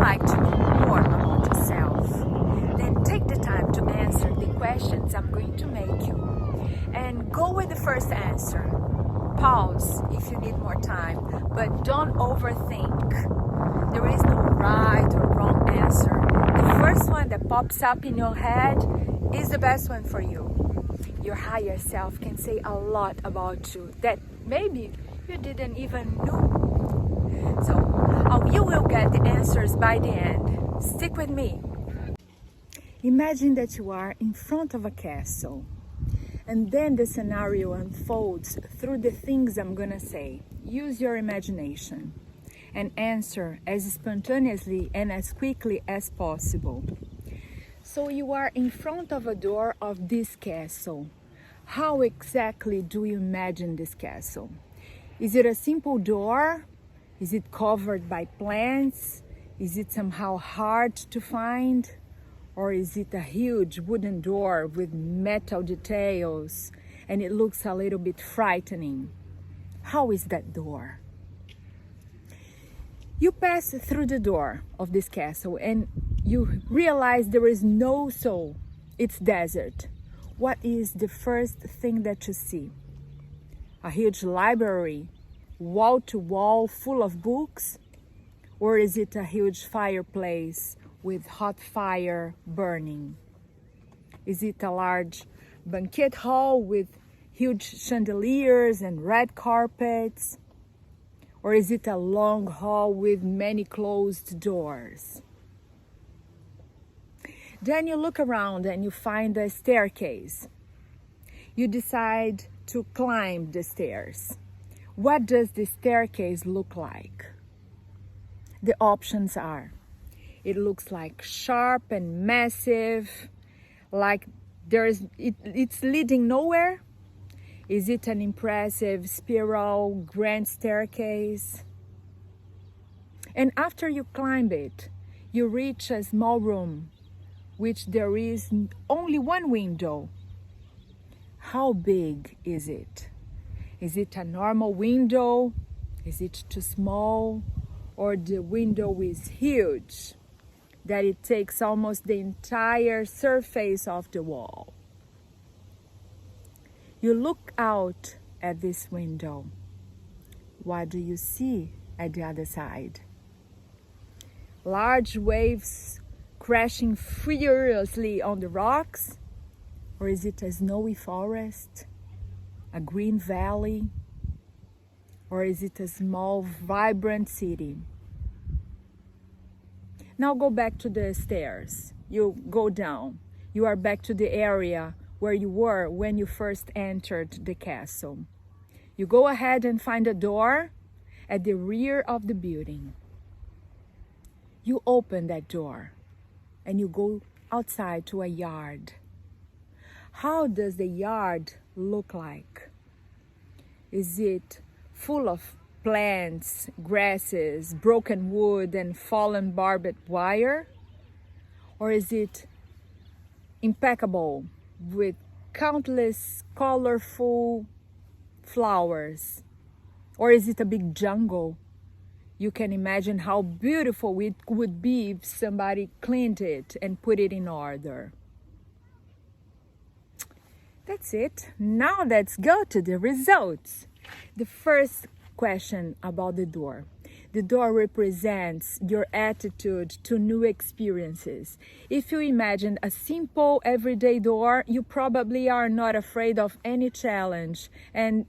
like to know more about yourself? Then take the time to answer the questions I'm going to make you. And go with the first answer. Pause if you need more time, but don't overthink. There is no right or wrong answer. The first one that pops up in your head is the best one for you. Your higher self can say a lot about you that maybe you didn't even know. So you will get the answers by the end. Stick with me. Imagine that you are in front of a castle, and then the scenario unfolds through the things I'm gonna say. Use your imagination and answer as spontaneously and as quickly as possible. So you are in front of a door of this castle. How exactly do you imagine this castle? Is it a simple door? Is it covered by plants? Is it somehow hard to find? Or is it a huge wooden door with metal details and it looks a little bit frightening? How is that door? You pass through the door of this castle and you realize there is no soul. It's desert. What is the first thing that you see? A huge library, wall to wall, full of books? Or is it a huge fireplace with hot fire burning? Is it a large banquet hall with huge chandeliers and red carpets? Or is it a long hall with many closed doors? Then you look around and you find a staircase. You decide to climb the stairs. What does the staircase look like? The options are: it looks like sharp and massive, like it's leading nowhere. Is it an impressive spiral grand staircase? And after you climb it, you reach a small room, which there is only one window. How big is it? Is it a normal window? Is it too small? Or the window is huge, that it takes almost the entire surface of the wall? You look out at this window. What do you see at the other side? Large waves crashing furiously on the rocks? Or is it a snowy forest? A green valley? Or is it a small, vibrant city? Now go back to the stairs. You go down. You are back to the area where you were when you first entered the castle. You go ahead and find a door at the rear of the building. You open that door and you go outside to a yard. How does the yard look like? Is it full of plants, grasses, broken wood, and fallen barbed wire? Or is it impeccable with countless colorful flowers? Or is it a big jungle? You can imagine how beautiful it would be if somebody cleaned it and put it in order. That's it. Now let's go to the results. The first question about the door. The door represents your attitude to new experiences. If you imagine a simple everyday door, you probably are not afraid of any challenge and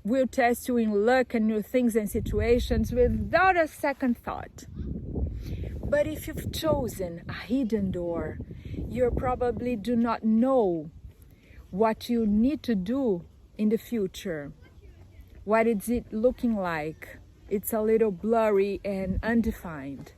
will test you in luck and new things and situations without a second thought. But if you've chosen a hidden door, you probably do not know what you need to do in the future. What is it looking like? It's a little blurry and undefined.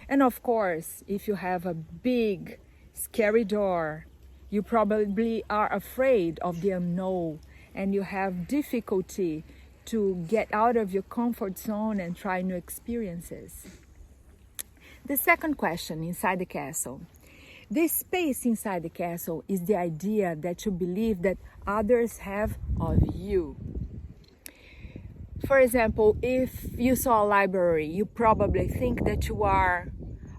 And of course, if you have a big, scary door, you probably are afraid of the unknown and you have difficulty to get out of your comfort zone and try new experiences. The second question inside the castle. This space inside the castle is the idea that you believe that others have of you. For example, if you saw a library, you probably think that you are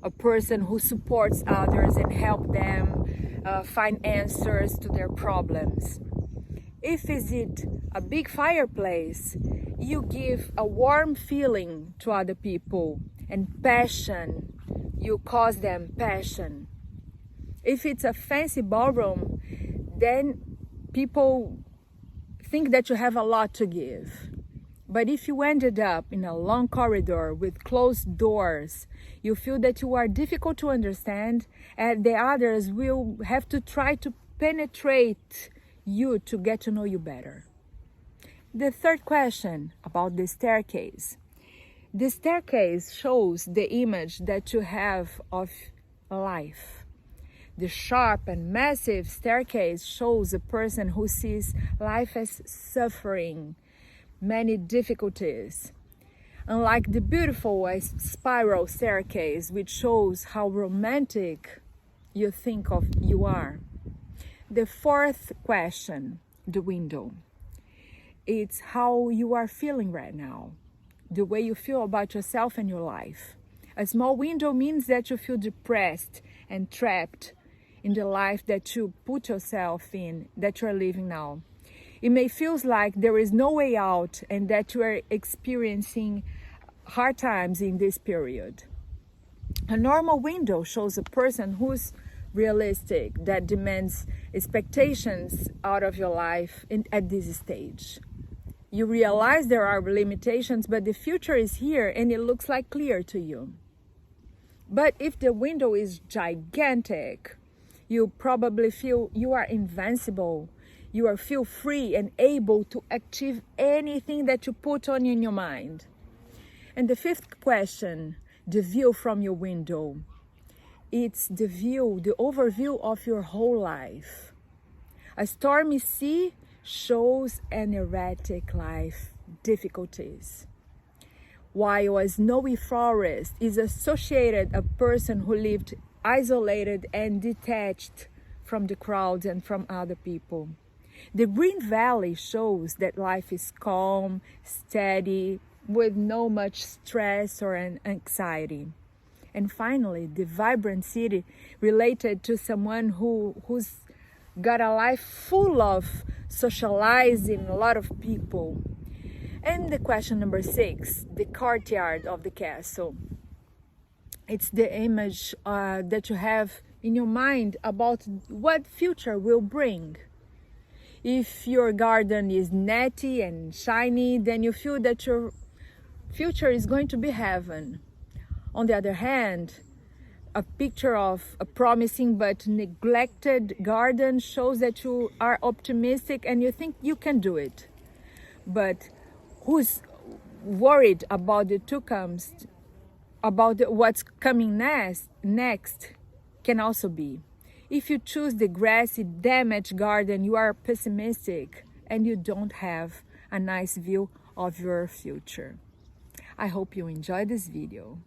a person who supports others and help them find answers to their problems. If is it a big fireplace, you give a warm feeling to other people, and passion, you cause them passion. If it's a fancy ballroom, then people think that you have a lot to give. But if you ended up in a long corridor with closed doors, you feel that you are difficult to understand, and the others will have to try to penetrate you to get to know you better. The third question about the staircase. The staircase shows the image that you have of life. The sharp and massive staircase shows a person who sees life as suffering, many difficulties. Unlike the beautiful spiral staircase, which shows how romantic you think of you are. The fourth question, the window. It's how you are feeling right now, the way you feel about yourself and your life. A small window means that you feel depressed and trapped in the life that you put yourself in, that you are living now. It may feel like there is no way out and that you are experiencing hard times in this period. A normal window shows a person who's realistic, that demands expectations out of your life at this stage. You realize there are limitations, but the future is here and it looks like clear to you. But if the window is gigantic, you probably feel you are invincible. You feel free and able to achieve anything that you put on in your mind. And the fifth question, the view from your window. It's the view, the overview of your whole life. A stormy sea shows an erratic life, difficulties. While a snowy forest is associated a person who lived isolated and detached from the crowd and from other people. The green valley shows that life is calm, steady, with no much stress or anxiety. And finally, the vibrant city related to someone who's got a life full of socializing, a lot of people. And the question number 6, the courtyard of the castle. It's the image that you have in your mind about what future will bring. If your garden is netty and shiny, then you feel that your future is going to be heaven. On the other hand, a picture of a promising but neglected garden shows that you are optimistic and you think you can do it. But who's worried about the outcomes, about what's coming next can also be. If you choose the grassy, damaged garden, you are pessimistic and you don't have a nice view of your future. I hope you enjoyed this video.